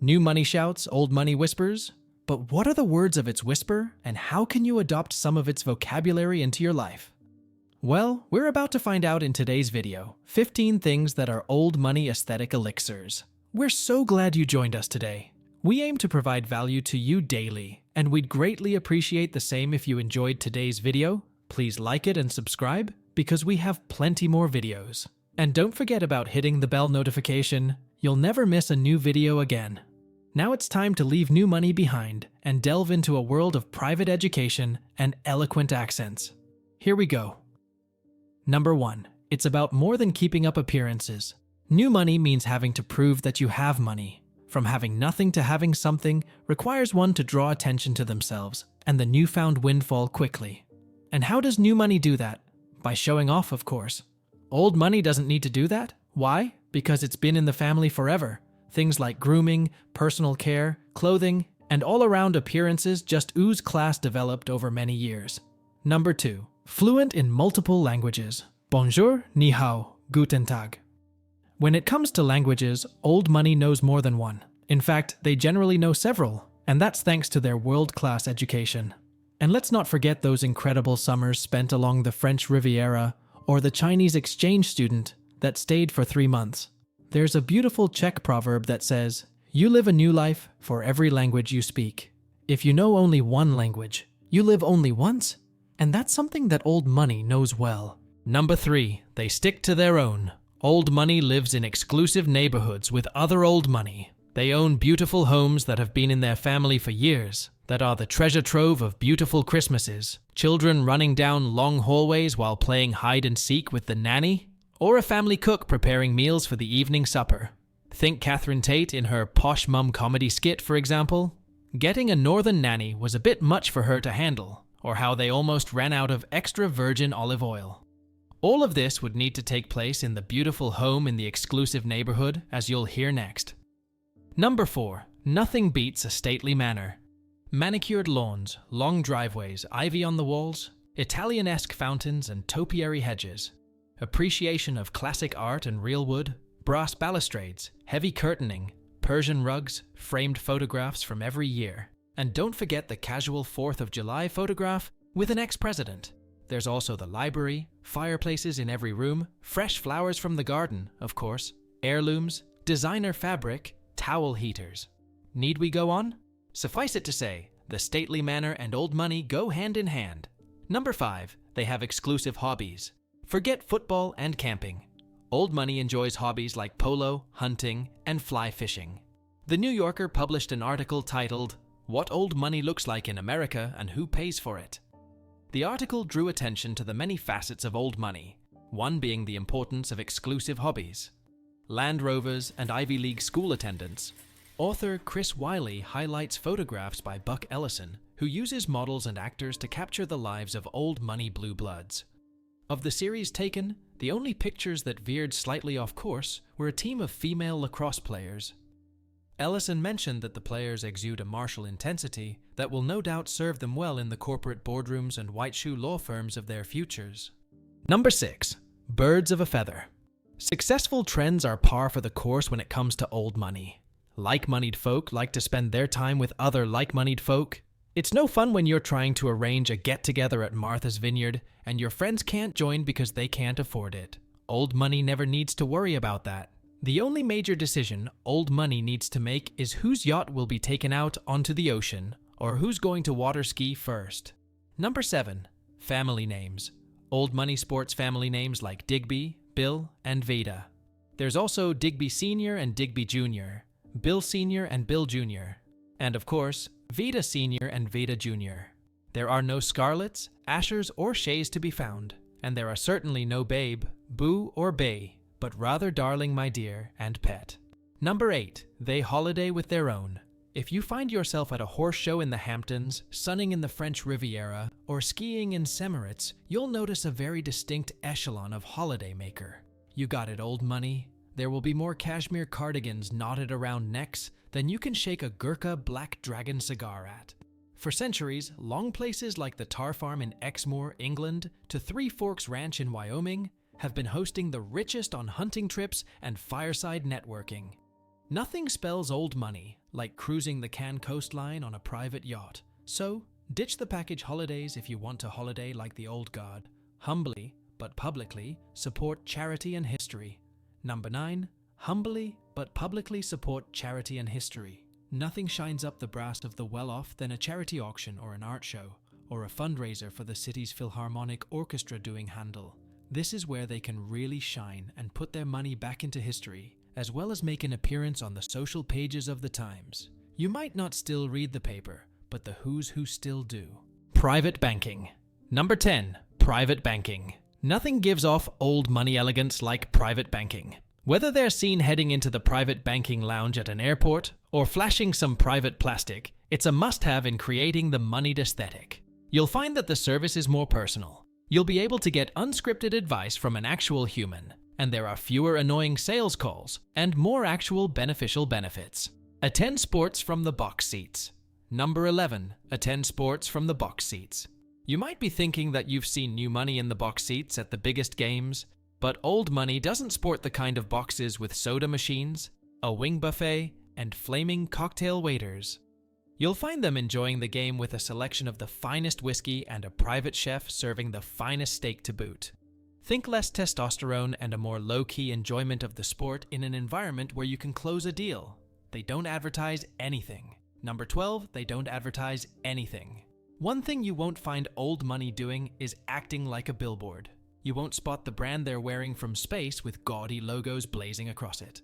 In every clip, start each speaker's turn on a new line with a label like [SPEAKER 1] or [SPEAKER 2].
[SPEAKER 1] New money shouts, old money whispers. But what are the words of its whisper, and how can you adopt some of its vocabulary into your life? Well, we're about to find out in today's video, 15 things that are old money aesthetic elixirs. We're so glad you joined us today. We aim to provide value to you daily, and we'd greatly appreciate the same if you enjoyed today's video. Please like it and subscribe, because we have plenty more videos. And don't forget about hitting the bell notification. You'll never miss a new video again. Now it's time to leave new money behind and delve into a world of private education and eloquent accents. Here we go. Number 1. It's about more than keeping up appearances. New money means having to prove that you have money. From having nothing to having something requires one to draw attention to themselves and the newfound windfall quickly. And how does new money do that? By showing off, of course. Old money doesn't need to do that. Why? Because it's been in the family forever. Things like grooming, personal care, clothing, and all-around appearances just ooze class developed over many years. Number 2. Fluent in multiple languages. Bonjour, ni hao, guten tag. When it comes to languages, old money knows more than one. In fact, they generally know several, and that's thanks to their world-class education. And let's not forget those incredible summers spent along the French Riviera or the Chinese exchange student that stayed for 3 months. There's a beautiful Czech proverb that says, "You live a new life for every language you speak." If you know only one language, you live only once, and that's something that old money knows well. Number 3. They stick to their own. Old money lives in exclusive neighborhoods with other old money. They own beautiful homes that have been in their family for years, that are the treasure trove of beautiful Christmases, children running down long hallways while playing hide and seek with the nanny, or a family cook preparing meals for the evening supper. Think Catherine Tate in her Posh Mum comedy skit, for example. Getting a northern nanny was a bit much for her to handle, or how they almost ran out of extra virgin olive oil. All of this would need to take place in the beautiful home in the exclusive neighborhood, as you'll hear next. Number 4. Nothing beats a stately manor. Manicured lawns, long driveways, ivy on the walls, Italianesque fountains and topiary hedges. Appreciation of classic art and real wood, brass balustrades, heavy curtaining, Persian rugs, framed photographs from every year. And don't forget the casual 4th of July photograph with an ex-president. There's also the library, fireplaces in every room, fresh flowers from the garden, of course, heirlooms, designer fabric, towel heaters. Need we go on? Suffice it to say, the stately manor and old money go hand in hand. Number 5. They have exclusive hobbies. Forget football and camping. Old money enjoys hobbies like polo, hunting, and fly fishing. The New Yorker published an article titled, "What Old Money Looks Like in America and Who Pays for It?" The article drew attention to the many facets of old money, one being the importance of exclusive hobbies. Land Rovers and Ivy League school attendants. Author Chris Wiley highlights photographs by Buck Ellison, who uses models and actors to capture the lives of old money blue bloods. Of the series taken, the only pictures that veered slightly off course were a team of female lacrosse players. Ellison mentioned that the players exude a martial intensity that will no doubt serve them well in the corporate boardrooms and white-shoe law firms of their futures. Number 6. Birds of a feather. Successful trends are par for the course when it comes to old money. Like-moneyed folk like to spend their time with other like-moneyed folk. It's no fun when you're trying to arrange a get-together at Martha's Vineyard and your friends can't join because they can't afford it. Old money never needs to worry about that. The only major decision old money needs to make is whose yacht will be taken out onto the ocean, or who's going to water ski first. Number 7. Family names. Old money sports family names like Digby, Bill, and Veda. There's also Digby Sr. and Digby Jr., Bill Sr. and Bill Jr., and of course, Veda Sr. and Veda Jr. There are no Scarletts, Ashers, or Shays to be found, and there are certainly no Babe, Boo, or Bay, but rather Darling My Dear and Pet. Number 8. They holiday with their own. If you find yourself at a horse show in the Hamptons, sunning in the French Riviera, or skiing in Semmelitz, you'll notice a very distinct echelon of holiday maker. You got it, old money. There will be more cashmere cardigans knotted around necks than you can shake a Gurkha Black Dragon cigar at. For centuries, long places like the Tar Farm in Exmoor, England, to Three Forks Ranch in Wyoming have been hosting the richest on hunting trips and fireside networking. Nothing spells old money like cruising the Cannes coastline on a private yacht. So, ditch the package holidays if you want to holiday like the old guard. Humbly, but publicly, support charity and history. Number 9. Humbly, but publicly support charity and history. Nothing shines up the brass of the well-off than a charity auction or an art show, or a fundraiser for the city's Philharmonic Orchestra doing Handel. This is where they can really shine and put their money back into history, as well as make an appearance on the social pages of the Times. You might not still read the paper, but the who's who still do. Private banking. Number 10. Private banking. Nothing gives off old money elegance like private banking. Whether they're seen heading into the private banking lounge at an airport or flashing some private plastic, it's a must-have in creating the moneyed aesthetic. You'll find that the service is more personal. You'll be able to get unscripted advice from an actual human, and there are fewer annoying sales calls and more actual beneficial benefits. Attend sports from the box seats. Number 11. Attend sports from the box seats. You might be thinking that you've seen new money in the box seats at the biggest games, but old money doesn't sport the kind of boxes with soda machines, a wing buffet, and flaming cocktail waiters. You'll find them enjoying the game with a selection of the finest whiskey and a private chef serving the finest steak to boot. Think less testosterone and a more low-key enjoyment of the sport in an environment where you can close a deal. They don't advertise anything. Number 12, they don't advertise anything. One thing you won't find old money doing is acting like a billboard. You won't spot the brand they're wearing from space with gaudy logos blazing across it.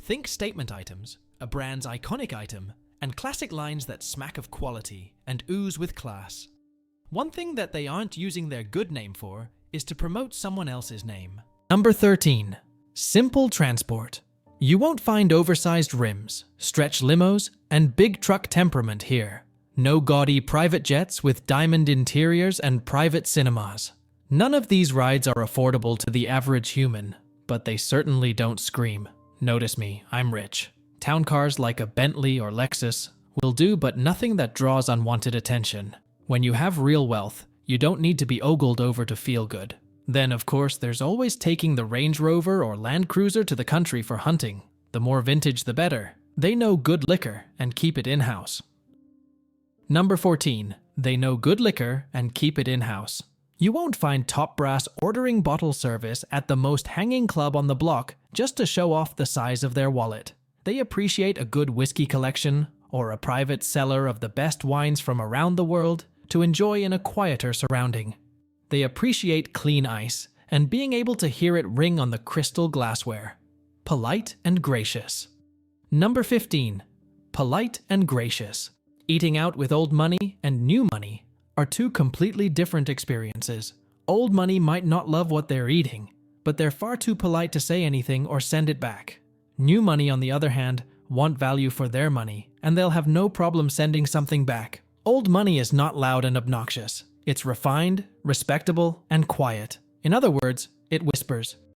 [SPEAKER 1] Think statement items, a brand's iconic item, and classic lines that smack of quality and ooze with class. One thing that they aren't using their good name for is to promote someone else's name. Number 13. Simple transport. You won't find oversized rims, stretch limos, and big truck temperament here. No gaudy private jets with diamond interiors and private cinemas. None of these rides are affordable to the average human, but they certainly don't scream, "Notice me, I'm rich." Town cars like a Bentley or Lexus will do, but nothing that draws unwanted attention. When you have real wealth, you don't need to be ogled over to feel good. Then, of course, there's always taking the Range Rover or Land Cruiser to the country for hunting. The more vintage, the better. They know good liquor and keep it in-house. Number 14. They know good liquor and keep it in-house. You won't find top brass ordering bottle service at the most hanging club on the block just to show off the size of their wallet. They appreciate a good whiskey collection or a private cellar of the best wines from around the world to enjoy in a quieter surrounding. They appreciate clean ice and being able to hear it ring on the crystal glassware. Polite and gracious. Number 15. Polite and gracious. Eating out with old money and new money are two completely different experiences. Old money might not love what they're eating, but they're far too polite to say anything or send it back. New money, on the other hand, want value for their money, and they'll have no problem sending something back. Old money is not loud and obnoxious. It's refined, respectable, and quiet. In other words, it whispers.